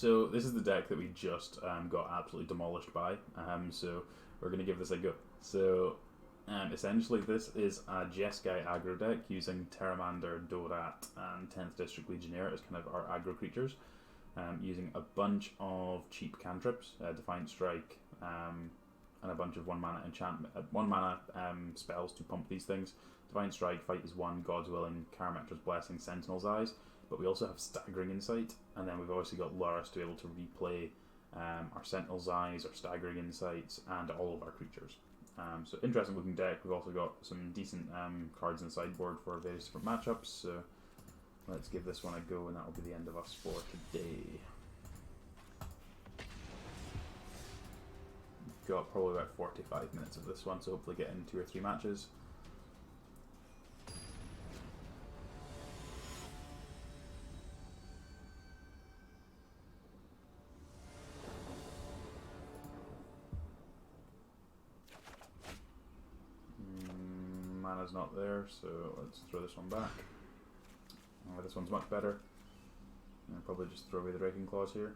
So this is the deck that we just got absolutely demolished by. So we're going to give this a go. So essentially this is a Jeskai Aggro deck using Pteramander, Dorat and 10th District Legionnaire as kind of our aggro creatures. Using a bunch of cheap cantrips, Defiant Strike, and a bunch of 1 mana spells to pump these things. Defiant Strike, Fight is 1, God's Willing, Karametra's Blessing, Sentinel's Eyes. But we also have Staggering Insight, and then we've obviously got Lurrus to be able to replay our Sentinel's Eyes, our Staggering Insights, and all of our creatures. So interesting looking deck. We've also got some decent cards in the sideboard for various different matchups. So let's give this one a go, and that will be the end of us for today. We've got probably about 45 minutes of this one, so hopefully get in 2 or 3 matches. Mana's not there, so let's throw this one back. This one's much better. I'll probably just throw away the Raking Claws here.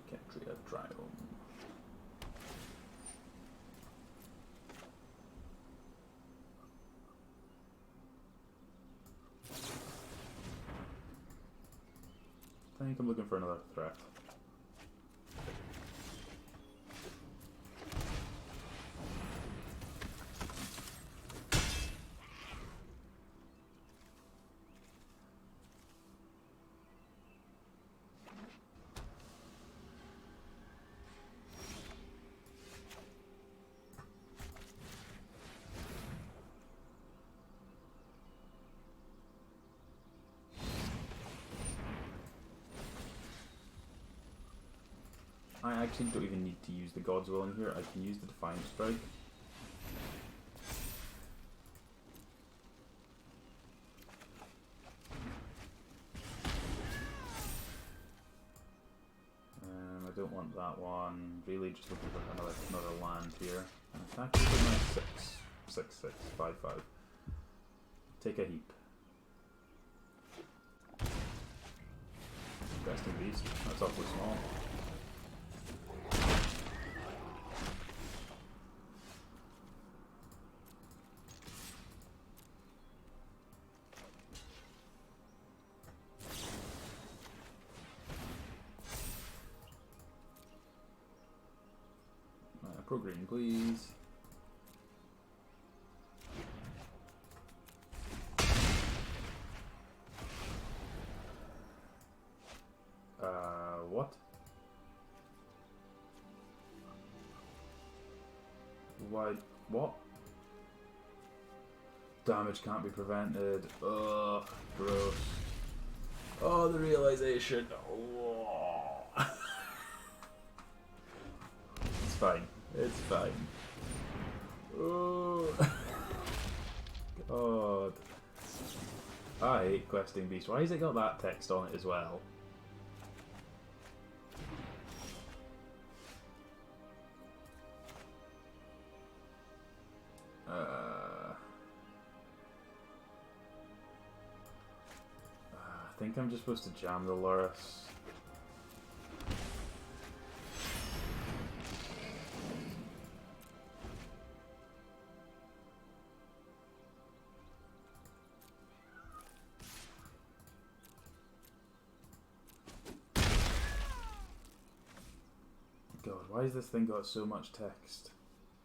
Ketria Triome. I think I'm looking for another threat. I actually don't even need to use the God's Willing here. I can use the Defiant Strike. I don't want that one. Really just looking for another land here. Attack is my 6/6, 5/5. Take a heap. Besting Beast. That's awfully small. Pro green, please. What? Why? What? Damage can't be prevented. Ugh, gross. Oh, the realization. Oh. It's fine. It's fine. Oh. God. I hate Questing Beast. Why has it got that text on it as well? I think I'm just supposed to jam the Lurrus. God, why has this thing got so much text?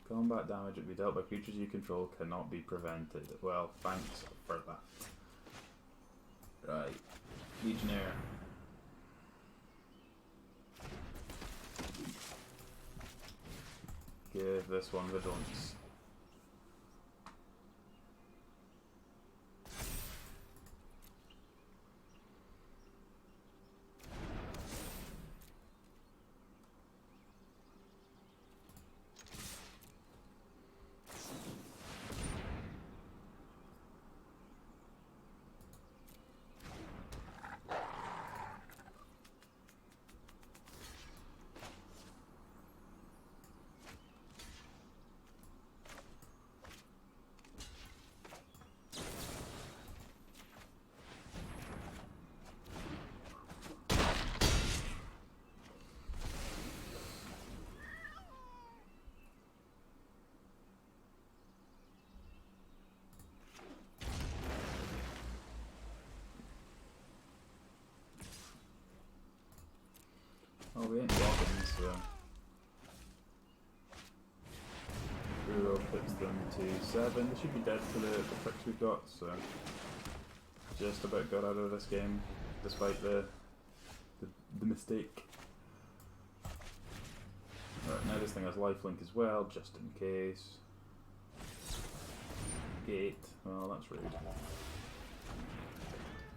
Combat damage that be dealt by creatures you control cannot be prevented. Well, thanks for that. Right, Legionnaire. Give this one Vigilance. so 0 puts them to 7. They should be dead for the tricks we've got, so just about got out of this game, despite the mistake. Right, now this thing has lifelink as well, just in case. Gate, well that's rude.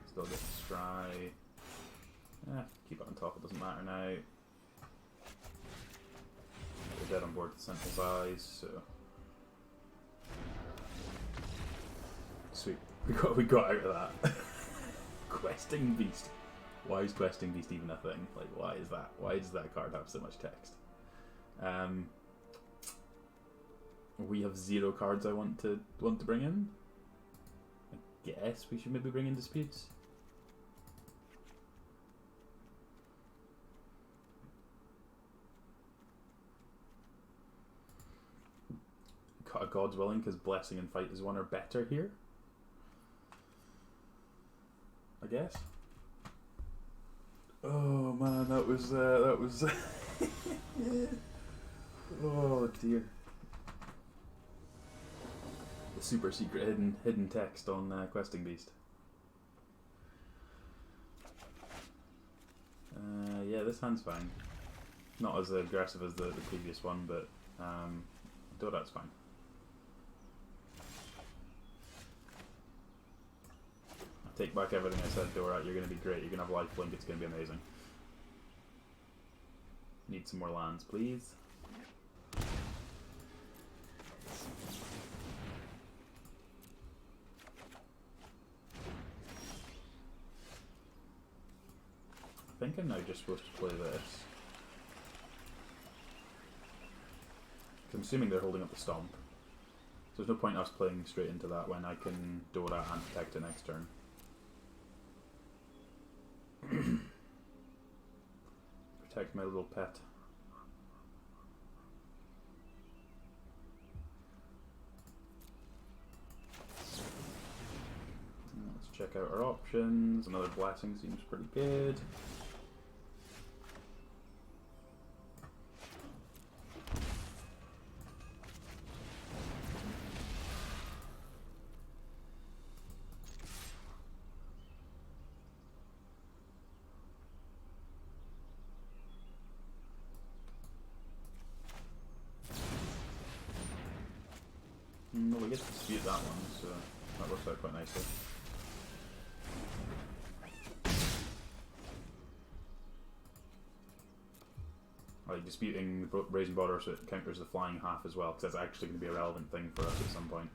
Still get the Scry. Keep it on top, it doesn't matter now. We're dead on board with Sentinel's Eyes, so sweet. We got out of that. Questing Beast. Why is Questing Beast even a thing? Like, why is that? Why does that card have so much text? We have 0 cards I want to bring in. I guess we should maybe bring in Disputes. God's willing, because Blessing and Fight is 1 are better here. I guess. Oh man, that was yeah. Oh dear. The super secret hidden text on Questing Beast. Yeah, this hand's fine. Not as aggressive as the previous one, but Dorat's fine. I take back everything I said, Dorat. You're going to be great. You're going to have lifelink. It's going to be amazing. Need some more lands, please. I think I'm now just supposed to play this. I'm assuming they're holding up the Stomp. So there's no point us playing straight into that when I can Dora and protect it next turn. Protect my little pet. Let's check out our options. Another Blessing seems pretty good. Well, we get to dispute that one, so that works out quite nicely. I like disputing the Brazen Border so it counters the flying half as well, because that's actually going to be a relevant thing for us at some point.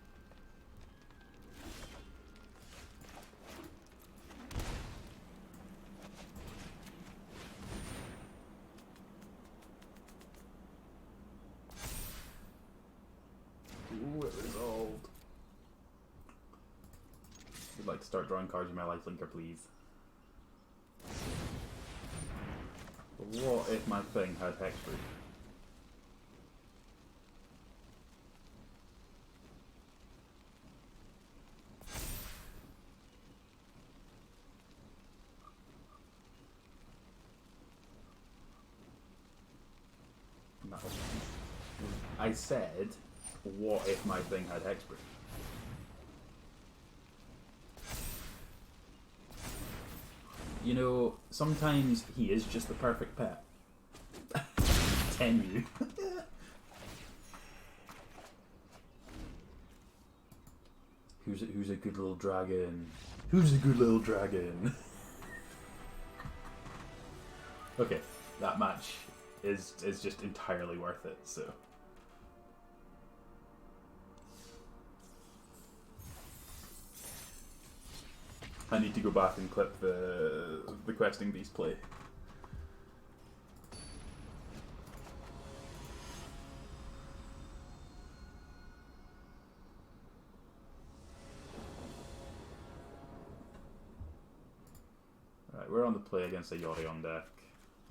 Ooh, it resolved. I'd like to start drawing cards with my lifelinker, please. What if my thing had Hexproof? No. I said, what if my thing had Hexproof? You know, sometimes he is just the perfect pet. Tenyu. Who's a good little dragon? Who's a good little dragon? Okay, that match is just entirely worth it, so. I need to go back and clip the Questing Beast play. Right, we're on the play against a Yorion deck.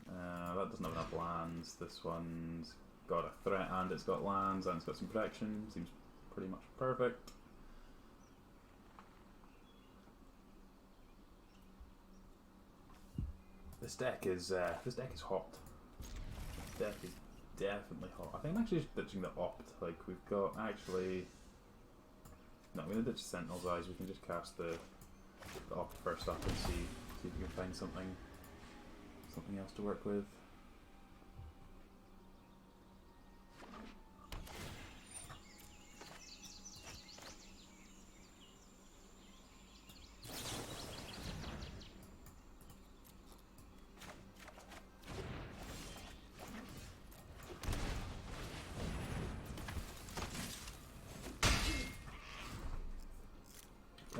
That doesn't have enough lands. This one's got a threat and it's got lands and it's got some protection. Seems pretty much perfect. This deck is hot. deck is definitely hot. I think I'm actually just ditching the Opt. Like, we've got actually... No, I'm going to ditch Sentinel's Eyes. We can just cast the Opt first up and see if we can find something else to work with.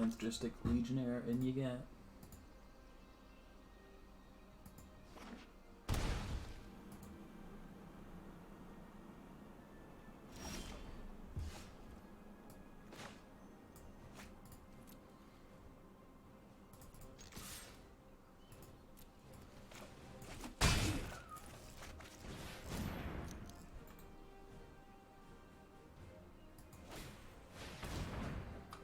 Enthusiastic Legionnaire, in you get.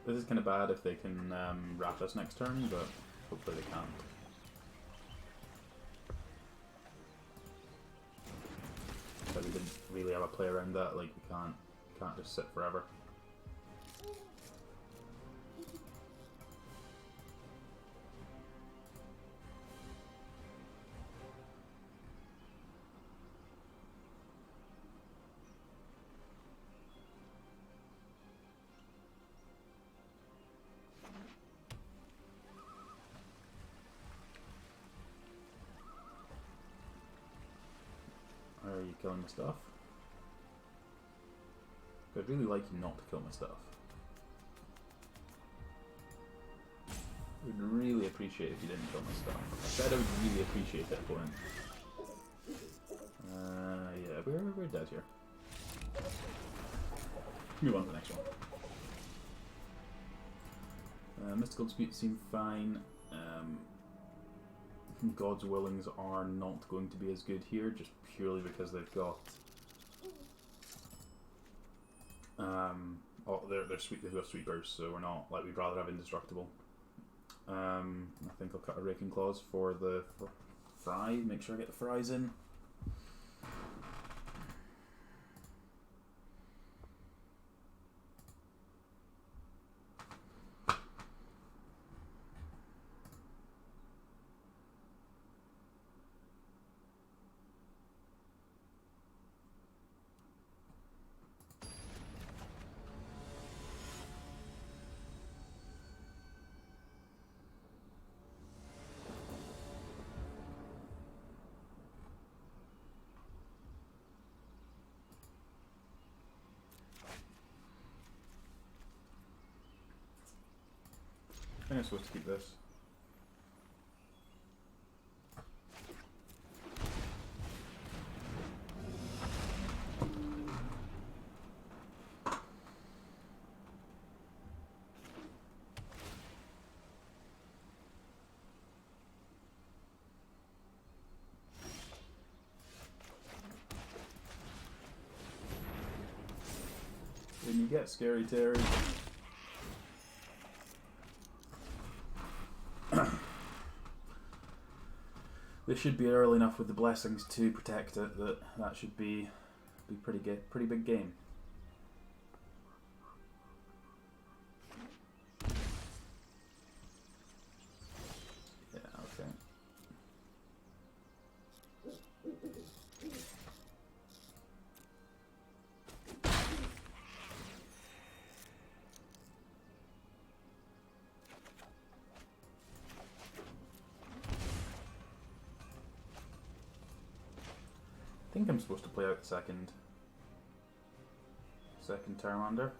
This is kind of bad if they can rat us next turn, but hopefully they can't. But we didn't really have a play around that. Like, we can't just sit forever. Are you killing my stuff? I'd really like you not to kill my stuff. I would really appreciate if you didn't kill my stuff. I said I would really appreciate that point. Yeah, we're dead here. Move on to the next one. Mystical Disputes seem fine. God's Willings are not going to be as good here, just purely because they've got they've got sweepers, so we're not like we'd rather have indestructible. I think I'll cut a Raking Claws for the fry. Make sure I get the fries in. I think I'm supposed to keep this. When you get Scary Terry, this should be early enough with the blessings to protect it that should be pretty big game. Yeah, okay. I think I'm supposed to play out the second Terramander.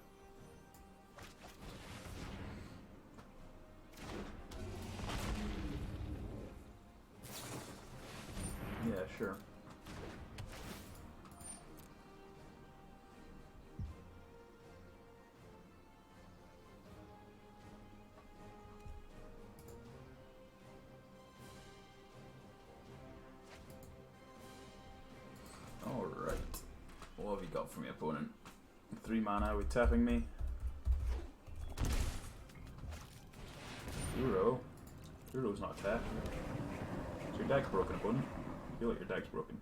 Yeah, sure. Alright. What have you got for me, opponent? 3 mana with tapping me. Uro's not tapped. So your deck's broken, opponent. I feel like your deck's broken.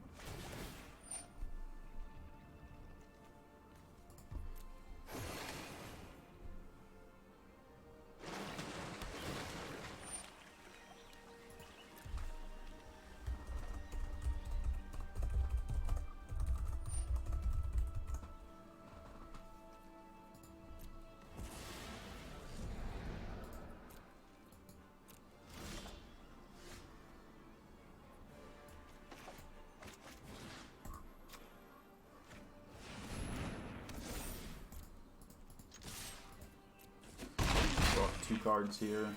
cards here.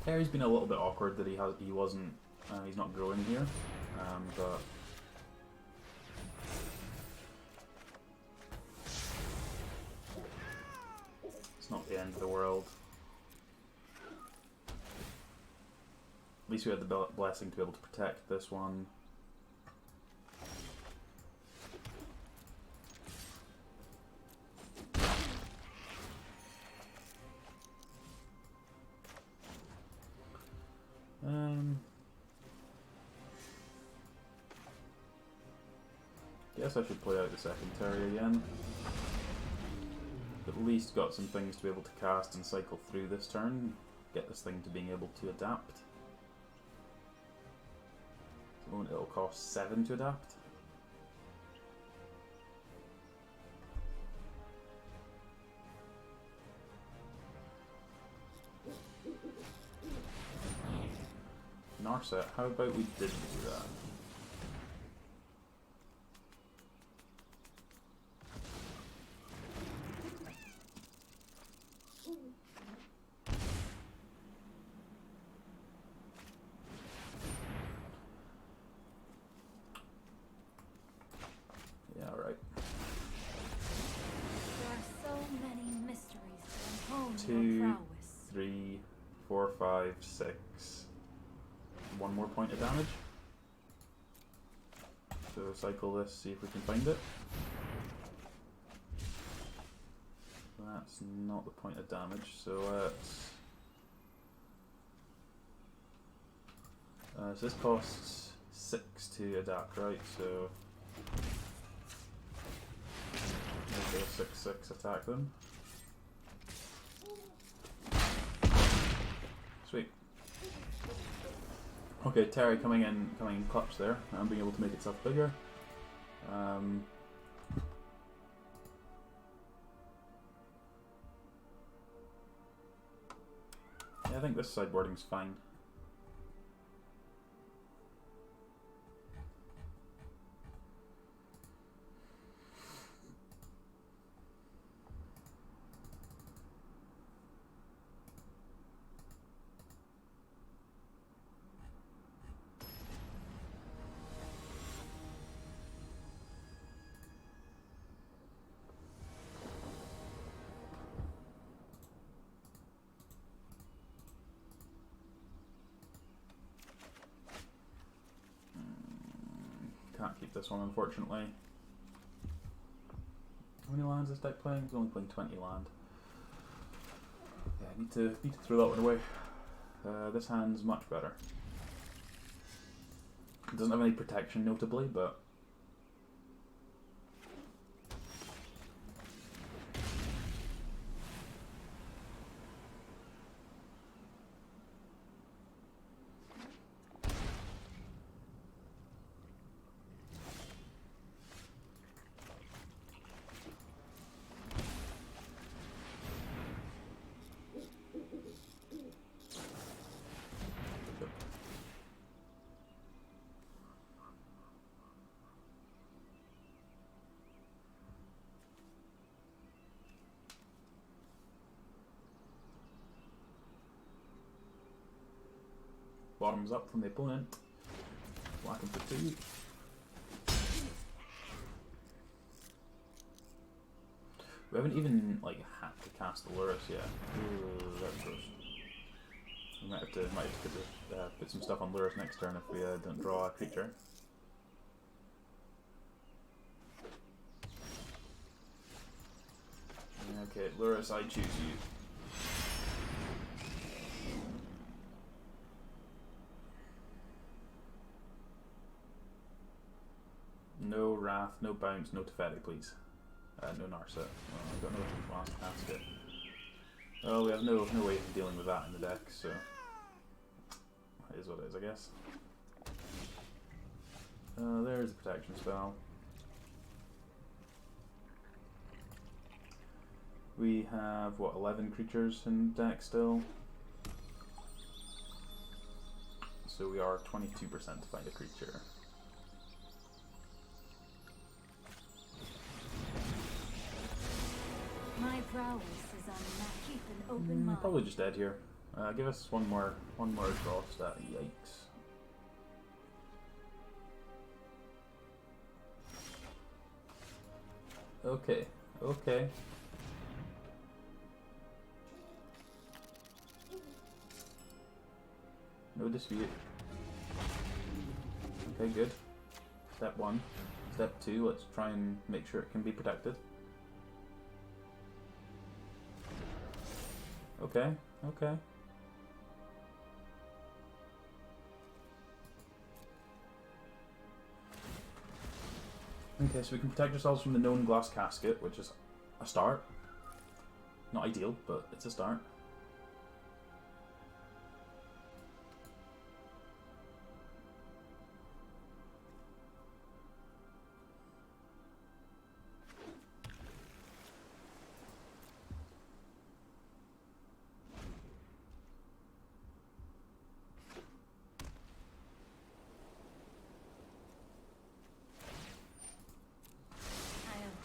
Terry's been a little bit awkward that he's not growing here, but it's not the end of the world. At least we had the blessing to be able to protect this one. Guess I should play out the second Terry again. At least got some things to be able to cast and cycle through this turn. Get this thing to being able to adapt. At the moment it'll cost 7 to adapt. Narset, how about we didn't do that? Yeah, right. There are so many mysteries to hone 2, your prowess. 3, 4, 5, 6. One more point of damage. So cycle this, see if we can find it. That's not the point of damage, so let's... so this costs 6 to adapt, right? So... we'll go 6/6 attack them. Sweet. Okay, Terry coming in clutch there, and being able to make itself bigger. Yeah, I think this sideboarding's fine. Can't keep this one, unfortunately. How many lands is this deck playing? It's only playing 20 land. Yeah, I need to throw that one away. This hand's much better. It doesn't have any protection, notably, but... Bottoms up from the opponent. Whack him for 2. We haven't even like had to cast the Lurrus yet. Ooh, that's gross. We might have to put some stuff on Lurrus next turn if we don't draw a creature. Okay, Lurrus, I choose you. No Wrath, no Bounce, no Teferi, please. No Narset. Well, I've got no last cast it. Oh, we have no way of dealing with that in the deck, so... it is what it is, I guess. There's the protection spell. We have, what, 11 creatures in the deck still? So we are 22% to find a creature. always is on that. Keep an open mind. Probably just dead here. Give us one more draw stat. Yikes. Okay, okay. No dispute. Okay, good. Step 1. Step 2, let's try and make sure it can be protected. Okay, okay. Okay, so we can protect ourselves from the known glass casket, which is a start. Not ideal, but it's a start.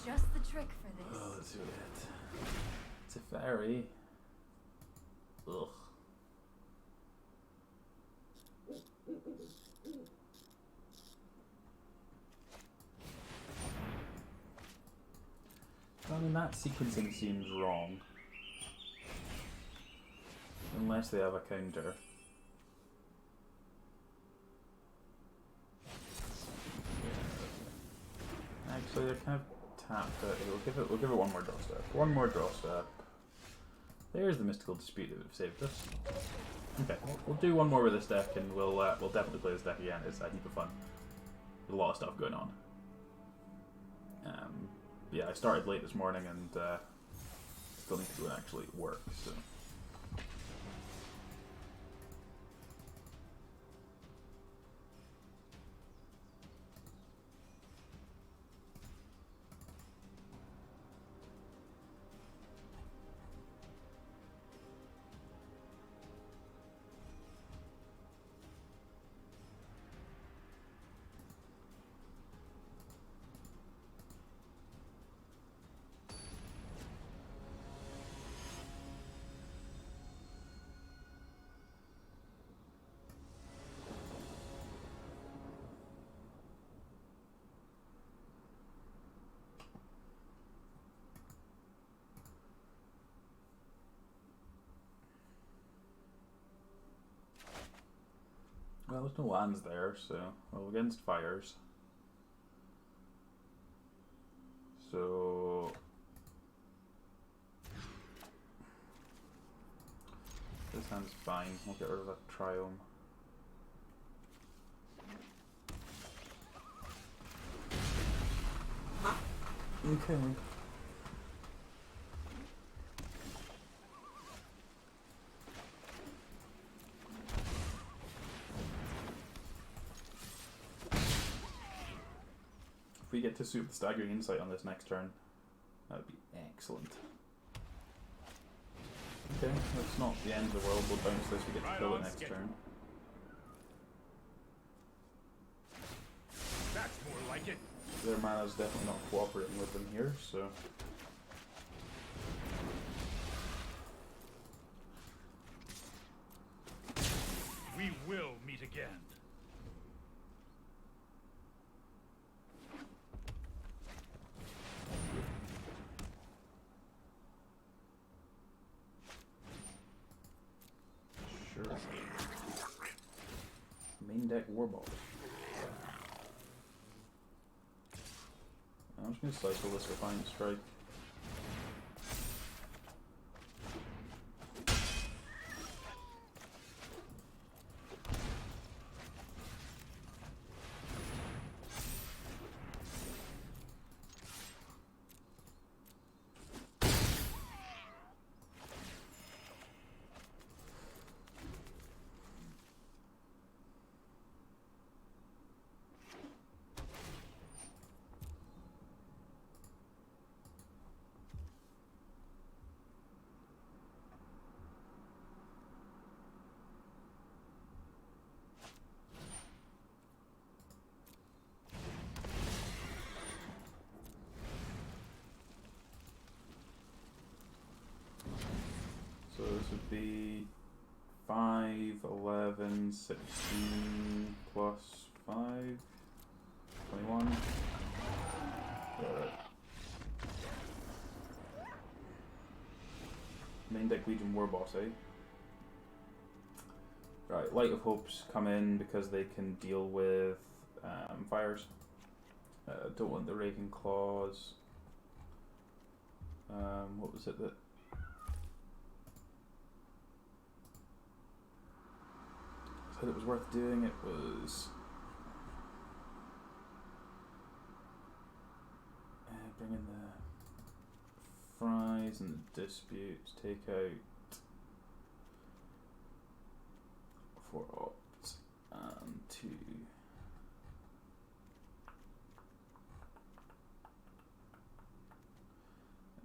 Just the trick for this. Oh, let's do it. It's a fairy. Ugh. I mean, that sequencing seems wrong. Unless they have a counter. Actually, they're kind of tapped out. We'll give it one more draw step. One more draw step. There's the mystical dispute that we've saved us. Okay, we'll do one more with this deck, and we'll definitely play this deck again. It's a heap of fun. There's a lot of stuff going on. Yeah, I started late this morning, and still need to go and actually work. So. Well, there's no lands there, so well against fires. So this hand's fine. We'll get rid of that triome. Okay. If we get to suit the staggering insight on this next turn, that would be excellent. Okay, that's not the end of the world. We'll bounce this, we get to kill it next turn. That's more like it. Their mana's definitely not cooperating with them here, so... We will meet again. Sure. Main deck Warball. I'm just going to cycle this Defiant Strike. be 5, 11, 16 plus 5, 21. Alright. Main deck Legion Warboss, eh? Right, Light of Hopes come in because they can deal with fires. Don't want the Raven Claws. What was it that... I said it was worth doing? It was... bring in the Fries and the Disputes, take out 4 opt and 2.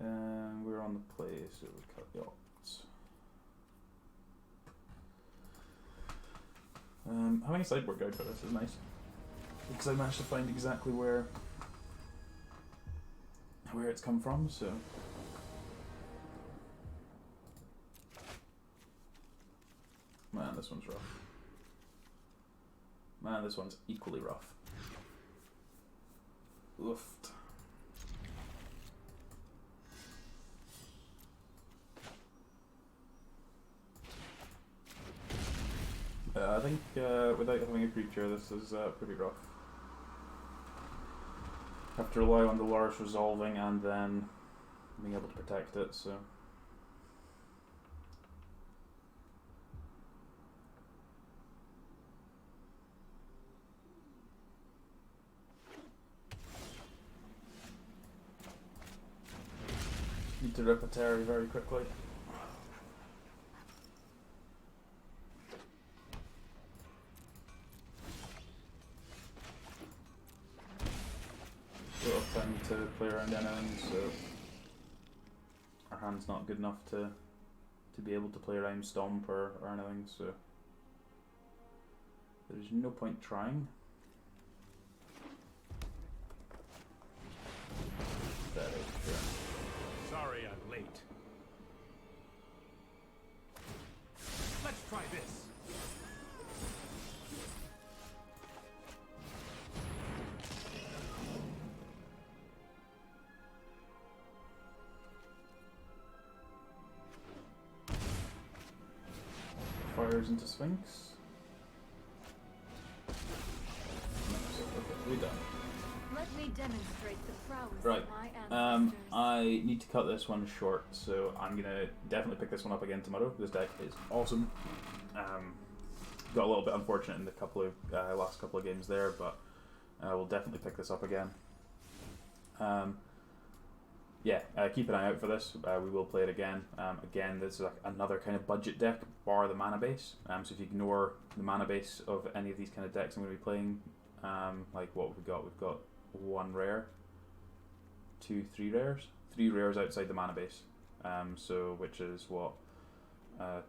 And we're on the play, so we cut the opts. Having a sideboard guide for this is nice, because I managed to find exactly where it's come from, so. Man, this one's rough. Man, this one's equally rough. Oofed. I think without having a creature, this is pretty rough. Have to rely on the Lurrus resolving and then being able to protect it, so. Need to rip a Terry very quickly. Time to play around anything, so our hand's not good enough to be able to play around Stomp or anything, so there's no point trying. That is true. Sorry I'm late. Let's try this. Fires into Sphinx. Okay, we're done. Let me demonstrate the prowess Right. of my ancestors. I need to cut this one short, so I'm gonna definitely pick this one up again tomorrow. This deck is awesome. Got a little bit unfortunate in the last couple of games there, but we'll definitely pick this up again. Keep an eye out for this. We will play it again. Again, this is like another kind of budget deck, bar the mana base. So if you ignore the mana base of any of these kind of decks I'm going to be playing, like what we've got 1 rare, 2, 3 rares, 3 rares outside the mana base. So which is what,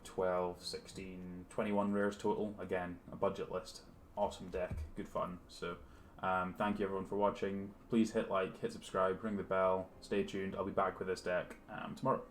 12, 16, 21 rares total. Again, a budget list. Awesome deck, good fun. So. Thank you everyone for watching. Please hit like, hit subscribe, ring the bell, stay tuned. I'll be back with this deck tomorrow.